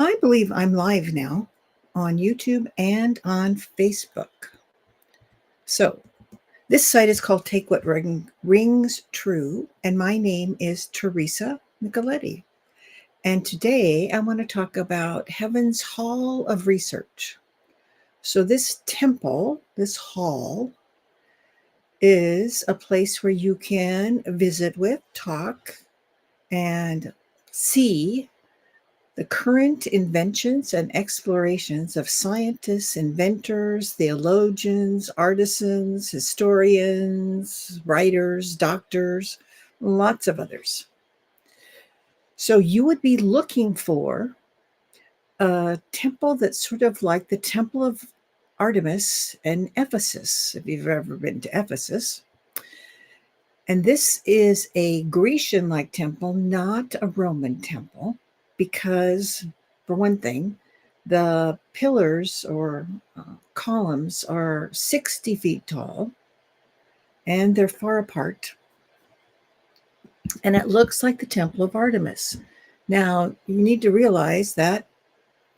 I believe I'm live now on YouTube and on Facebook. So, this site is called Take What Rings True, and my name is Teresa Nicoletti. And today I want to talk about Heaven's Hall of Research. So, this temple, this hall, is a place where you can visit with, talk, and see the current inventions and explorations of scientists, inventors, theologians, artisans, historians, writers, doctors, lots of others. So you would be looking for a temple that's sort of like the Temple of Artemis in Ephesus, if you've ever been to Ephesus. And this is a Grecian like temple, not a Roman temple, because, for one thing, the pillars or columns are 60 feet tall and they're far apart. And it looks like the Temple of Artemis. Now, you need to realize that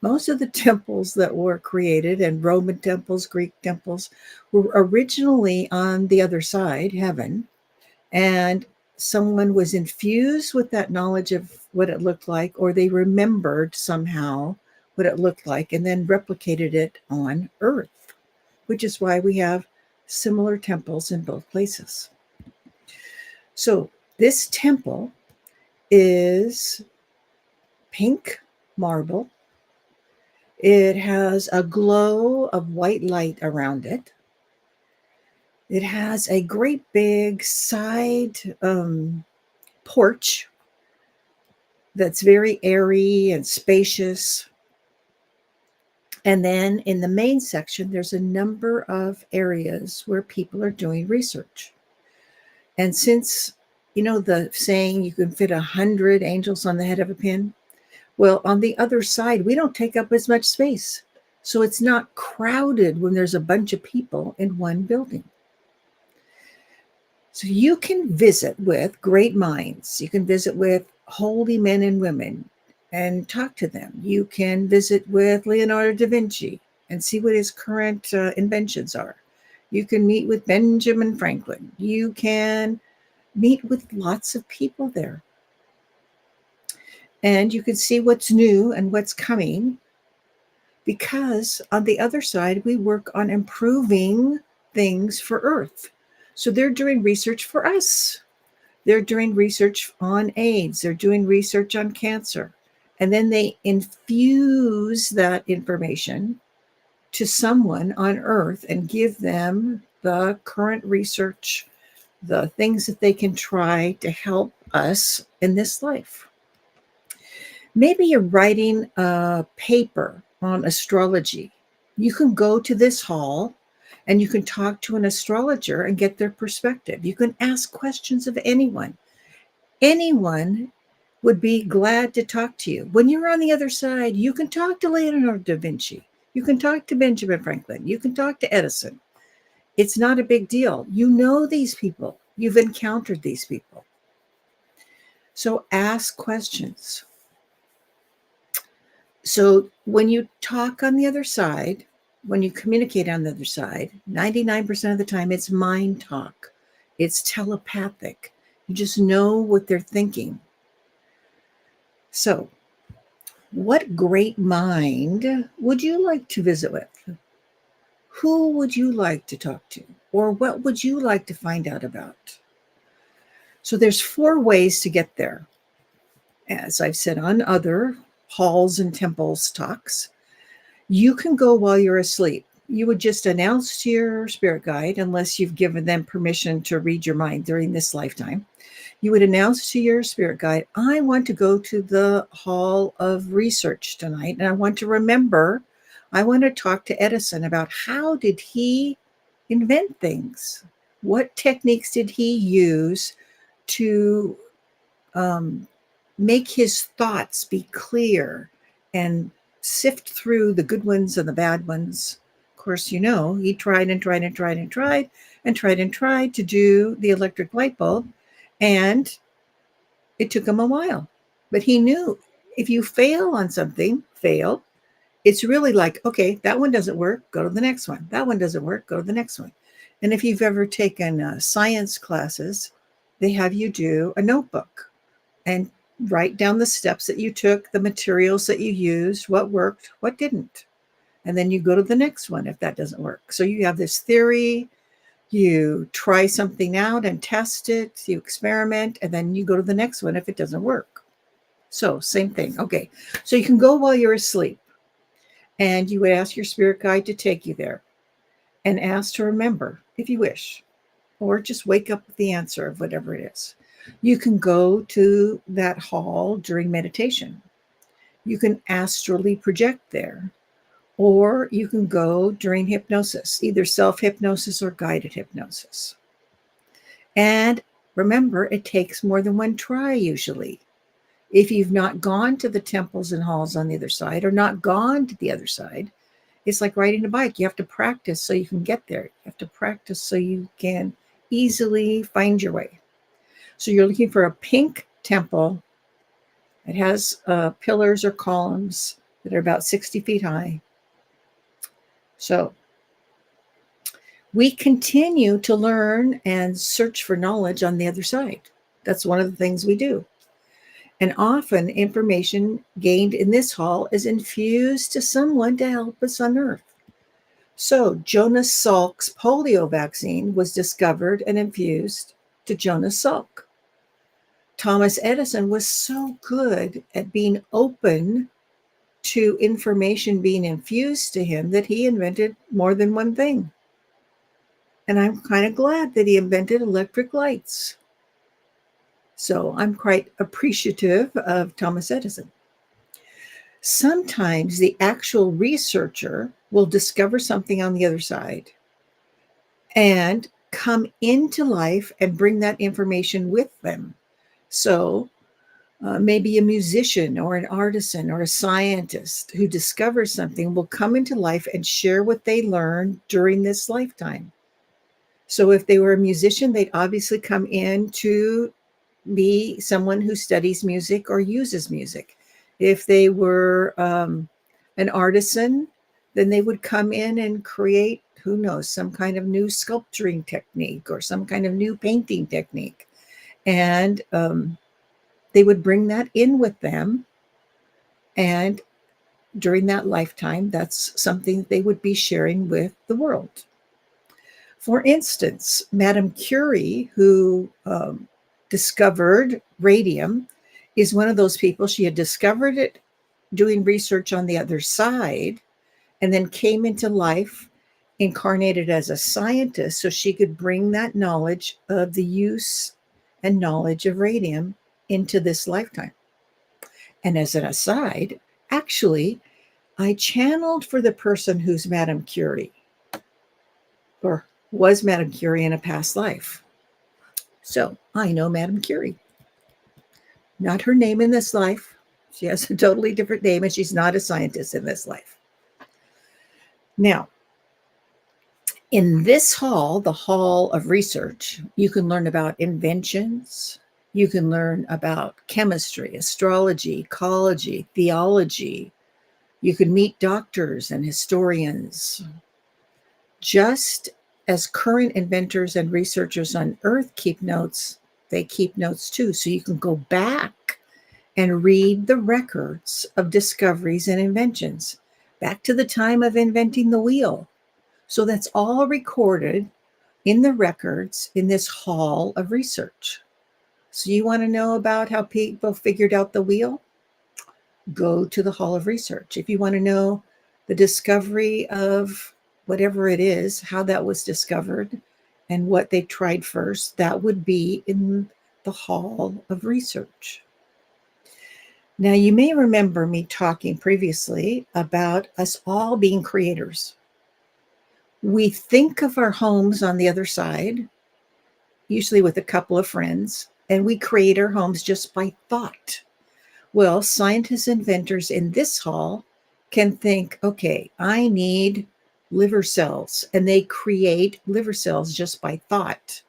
most of the temples that were created, and Roman temples, Greek temples, were originally on the other side, heaven. And someone was infused with that knowledge of what it looked like, or they remembered somehow what it looked like and then replicated it on earth, which is why we have similar temples in both places. So this temple is pink marble. It has a glow of white light around it. It has a great big side porch that's very airy and spacious. And then in the main section, there's a number of areas where people are doing research. And since, the saying, you can fit 100 angels on the head of a pin, well, on the other side, we don't take up as much space. So it's not crowded when there's a bunch of people in one building. So you can visit with great minds. You can visit with holy men and women and talk to them. You can visit with Leonardo da Vinci and see what his current inventions are. You can meet with Benjamin Franklin. You can meet with lots of people there. And you can see what's new and what's coming, because on the other side, we work on improving things for Earth. So they're doing research for us. They're doing research on AIDS. They're doing research on cancer. And then they infuse that information to someone on Earth and give them the current research, the things that they can try to help us in this life. Maybe you're writing a paper on astrology. You can go to this hall and you can talk to an astrologer and get their perspective. You can ask questions of anyone. Anyone would be glad to talk to you. When you're on the other side, you can talk to Leonardo da Vinci. You can talk to Benjamin Franklin. You can talk to Edison. It's not a big deal. You know these people. You've encountered these people. So ask questions. So when you talk on the other side, when you communicate on the other side, 99% of the time it's mind talk. It's telepathic. You just know what they're thinking. So, what great mind would you like to visit with? Who would you like to talk to? Or what would you like to find out about? So there's 4 ways to get there. As I've said on other halls and temples talks, you can go while you're asleep. You would just announce to your spirit guide, unless you've given them permission to read your mind during this lifetime. You would announce to your spirit guide, I want to go to the Hall of Research tonight, and I want to talk to Edison about how did he invent things? What techniques did he use to make his thoughts be clear and sift through the good ones and the bad ones? Of course, he tried and tried and tried and tried and tried and tried to do the electric light bulb, and it took him a while. But he knew If you fail on something, it's really like, okay, that one doesn't work, go to the next one. That one doesn't work, go to the next one. And if you've ever taken science classes, they have you do a notebook and write down the steps that you took, the materials that you used, what worked, what didn't. And then you go to the next one if that doesn't work. So you have this theory, you try something out and test it, you experiment, and then you go to the next one if it doesn't work. So same thing. Okay. So you can go while you're asleep and you would ask your spirit guide to take you there and ask to remember if you wish, or just wake up with the answer of whatever it is. You can go to that hall during meditation. You can astrally project there, or you can go during hypnosis, either self-hypnosis or guided hypnosis. And remember, it takes more than one try usually. If you've not gone to the temples and halls on the other side or not gone to the other side, it's like riding a bike. You have to practice so you can get there. You have to practice so you can easily find your way. So you're looking for a pink temple. It has pillars or columns that are about 60 feet high. So we continue to learn and search for knowledge on the other side. That's one of the things we do. And often information gained in this hall is infused to someone to help us on Earth. So Jonas Salk's polio vaccine was discovered and infused to Jonas Salk. Thomas Edison was so good at being open to information being infused to him that he invented more than one thing. And I'm kind of glad that he invented electric lights. So I'm quite appreciative of Thomas Edison. Sometimes the actual researcher will discover something on the other side and come into life and bring that information with them. So maybe a musician or an artisan or a scientist who discovers something will come into life and share what they learned during this lifetime. So if they were a musician, they'd obviously come in to be someone who studies music or uses music. If they were an artisan, then they would come in and create, who knows, some kind of new sculpturing technique or some kind of new painting technique. And they would bring that in with them. And during that lifetime, that's something they would be sharing with the world. For instance, Madame Curie, who discovered radium, is one of those people. She had discovered it doing research on the other side and then came into life incarnated as a scientist so she could bring that knowledge of the use and knowledge of radium into this lifetime. And as an aside, actually, I channeled for the person who's Madame Curie, or was Madame Curie in a past life. So I know Madame Curie. Not her name in this life. She has a totally different name, and she's not a scientist in this life. Now, in this hall, the Hall of Research, you can learn about inventions. You can learn about chemistry, astrology, ecology, theology. You can meet doctors and historians. Just as current inventors and researchers on Earth keep notes, they keep notes too. So you can go back and read the records of discoveries and inventions back to the time of inventing the wheel. So that's all recorded in the records in this hall of research. So you want to know about how people figured out the wheel? Go to the Hall of Research. If you want to know the discovery of whatever it is, how that was discovered and what they tried first, that would be in the Hall of Research. Now, you may remember me talking previously about us all being creators. We think of our homes on the other side, usually with a couple of friends, and we create our homes just by thought. Well, scientists, inventors in this hall can think, okay, I need liver cells, and they create liver cells just by thought.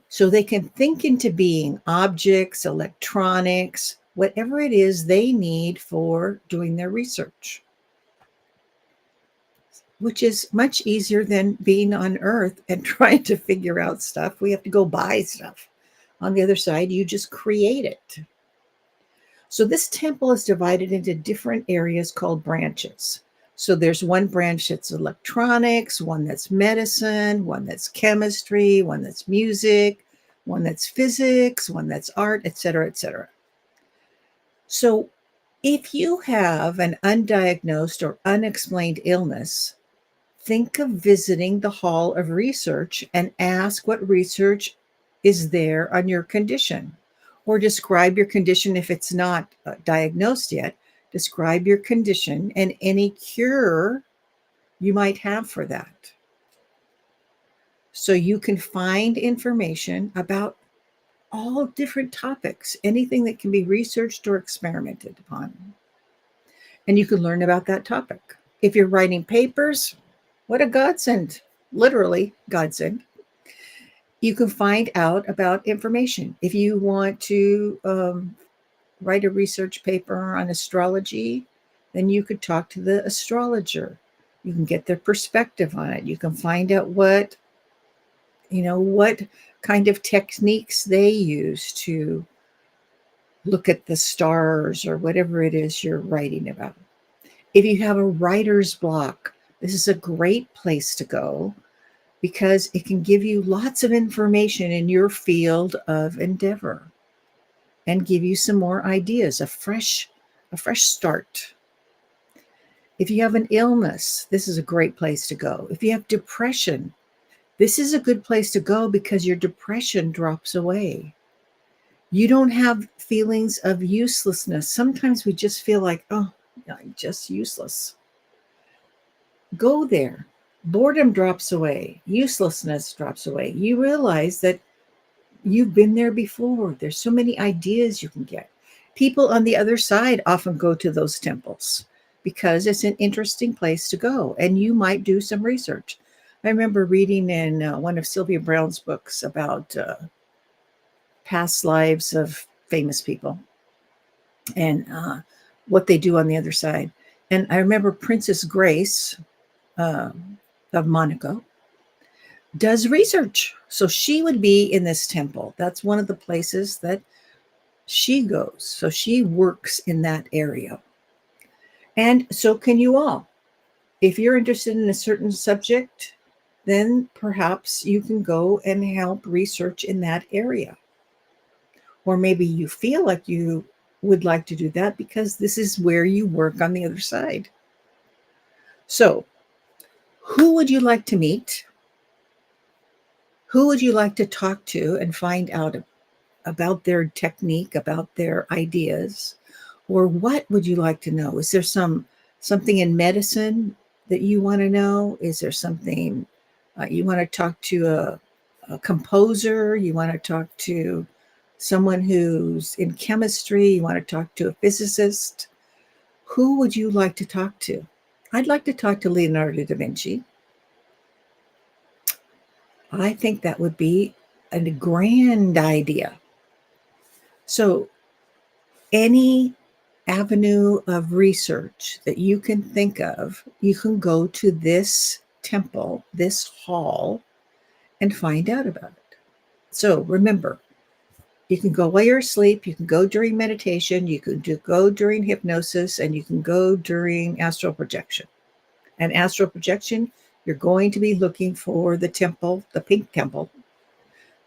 So they can think into being objects, electronics, whatever it is they need for doing their research, which is much easier than being on Earth and trying to figure out stuff. We have to go buy stuff. On the other side, you just create it. So this temple is divided into different areas called branches. So there's one branch that's electronics, one that's medicine, one that's chemistry, one that's music, one that's physics, one that's art, etc., etc. So if you have an undiagnosed or unexplained illness, think of visiting the Hall of Research and ask what research is there on your condition, or describe your condition if it's not diagnosed yet. Describe your condition and any cure you might have for that. So you can find information about all different topics, anything that can be researched or experimented upon. And you can learn about that topic. If you're writing papers, what a godsend, literally godsend. You can find out about information. If you want to write a research paper on astrology, then you could talk to the astrologer. You can get their perspective on it. You can find out what kind of techniques they use to look at the stars or whatever it is you're writing about. If you have a writer's block, this is a great place to go because it can give you lots of information in your field of endeavor and give you some more ideas, a fresh start. If you have an illness, this is a great place to go. If you have depression, this is a good place to go because your depression drops away. You don't have feelings of uselessness. Sometimes we just feel like, oh, I'm just useless. Go there. Boredom drops away. Uselessness drops away. You realize that you've been there before. There's so many ideas you can get. People on the other side often go to those temples because it's an interesting place to go, and you might do some research. I remember reading in one of Sylvia Browne's books about past lives of famous people and what they do on the other side. And I remember Princess Grace of Monaco does research. So she would be in this temple. That's one of the places that she goes. So she works in that area. And so can you all. If you're interested in a certain subject, then perhaps you can go and help research in that area. Or maybe you feel like you would like to do that because this is where you work on the other side. So, who would you like to meet? Who would you like to talk to and find out about their technique, about their ideas? Or what would you like to know? Is there something in medicine that you want to know? Is there something you want to talk to a composer? You want to talk to someone who's in chemistry? You want to talk to a physicist? Who would you like to talk to? I'd like to talk to Leonardo da Vinci. I think that would be a grand idea. So any avenue of research that you can think of, you can go to this temple, this hall, and find out about it. So remember, you can go while you're asleep, you can go during meditation, you can go during hypnosis, and you can go during astral projection. And astral projection, you're going to be looking for the temple, the pink temple,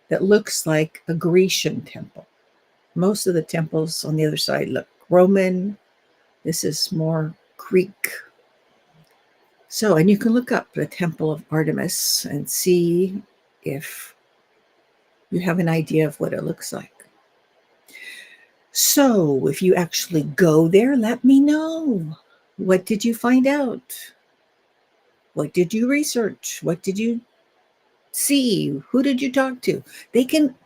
that looks like a Grecian temple. Most of the temples on the other side look Roman. This is more Greek. So, and you can look up the Temple of Artemis and see if you have an idea of what it looks like. So, if you actually go there, let me know. What did you find out? What did you research? What did you see? Who did you talk to?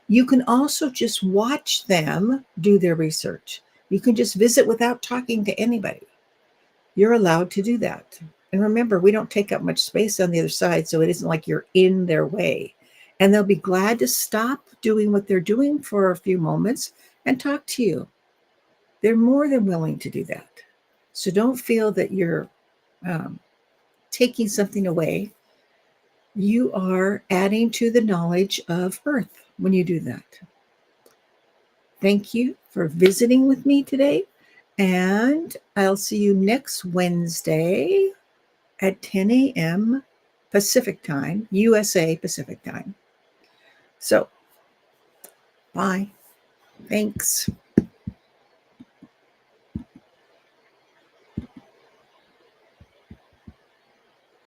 You can also just watch them do their research. You can just visit without talking to anybody. You're allowed to do that. And remember, we don't take up much space on the other side, so it isn't like you're in their way. And they'll be glad to stop doing what they're doing for a few moments and talk to you. they're more than willing to do that. So don't feel that you're taking something away. You are adding to the knowledge of Earth when you do that. Thank you for visiting with me today, and I'll see you next Wednesday at 10 a.m. Pacific time, USA Pacific time. So, bye. Thanks.